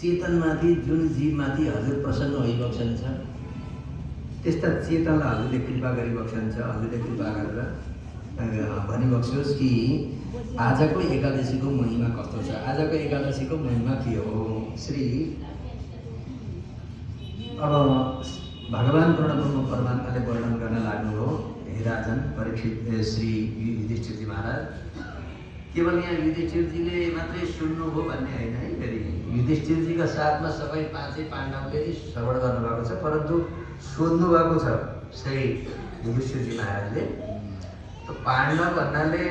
चेतनमाथि जुन जीवमाथि हजुर प्रसन्न भइबक्सन्छ त्यस्ता चेतनलाई हजुरले कृपा गरिबक्सन्छ। हजुरले कृपा गरेर भनिबक्सोस् कि आजको एकादशीको महिमा कस्तो छ। आजको एकादशीको महिमा के हो? श्री अब भगवान् पूर्णब्रह्म परमात्माले वर्णन गर्न लाग्नुभयो। हे राजन परीक्षित श्री युधिष्ठिरजी महाराज, केवल यहाँ युधिष्ठिरजीले मात्रै सुन्नुभयो भन्ने होइन है। फेरि युधिष्ठिरजीका साथमा सबै पाँचै पाण्डवले श्रवण गर्नुभएको छ, परन्तु सोध्नु भएको छ श्री युधिष्ठिरजी महाराजले। त पाण्डव भन्नाले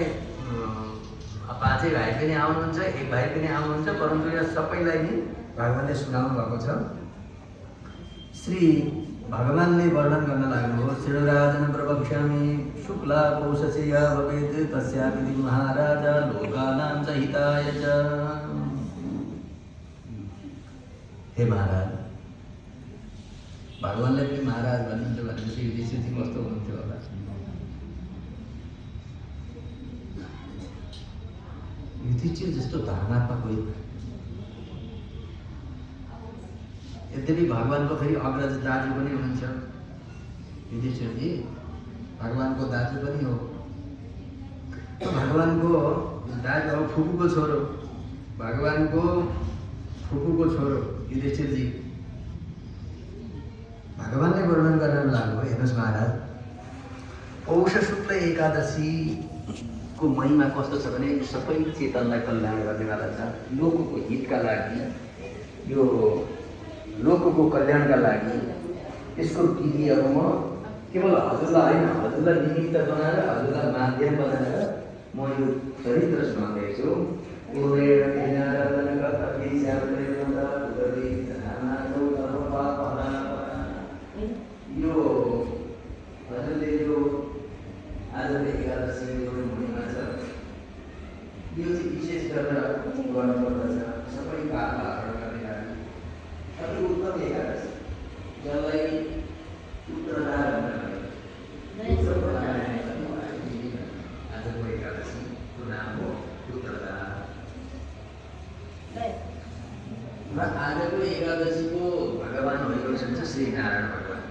पाँचै भाइ पनि आउनुहुन्छ, एक भाइ पनि आउनुहुन्छ, परन्तु यहाँ सबैलाई नै भगवान्ले सुनाउनु भएको छ। श्री भगवान्ले वर्णन गर्न लाग्नुभयो। श्रीराजन प्रवक्ष्यामि शुक्ला पौषसे या भवेत् तस्यापि महाराज लोकानां च हिताय च। हे महाराज, भगवान्ले पनि महाराज भन्नुहुन्छ भनेपछि युधिष्ठिरजी कस्तो हुनुहुन्थ्यो होला? युधिष्ठिर जस्तो धर्मात्मा कोही। यद्यपि भगवान्को फेरि अग्रज दाजु पनि हुनुहुन्छ युधिष्ठिरजी, भगवान्को दाजु पनि हो। भगवान्को दाजु अब फुपूको छोरो, भगवान्को फुपूको छोरो युधिष्ठिरजी। भगवान्ले वर्णन गर्न लाग्नुभयो। हेर्नुहोस् महाराज, पौष शुक्ल एकादशीको महिमा कस्तो छ भने सबै चेतनलाई कल्याण गर्नेवाला छ। लोकको हितका लागि, यो लोकको कल्याणका लागि यसको विधि अब म केवल हजुरलाई होइन, हजुरलाई निमित्त बनाएर, हजुरलाई माध्यम बनाएर म यो चरित्र सुनाउँदैछु। यो हजुरले यो आजको एकादशीको महिमा छ, यो चाहिँ विशेष गरेर गर्नुपर्दछ सबै पापहरू गर्ने लागि। अति उत्तम एकादशी जसलाई उत्तरदार आजको एकादशीको नाम हो उत्तरदार। र आजको एकादशीको भगवान् भइबक्सन्छ श्री नारायण भगवान्।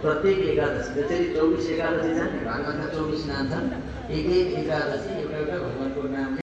प्रत्येक एकादशी जसरी 24 एकादशी छन्, भागवतमा 24 नाम छन्, एक एक एकादशी एउटा एउटा भगवान्को नामले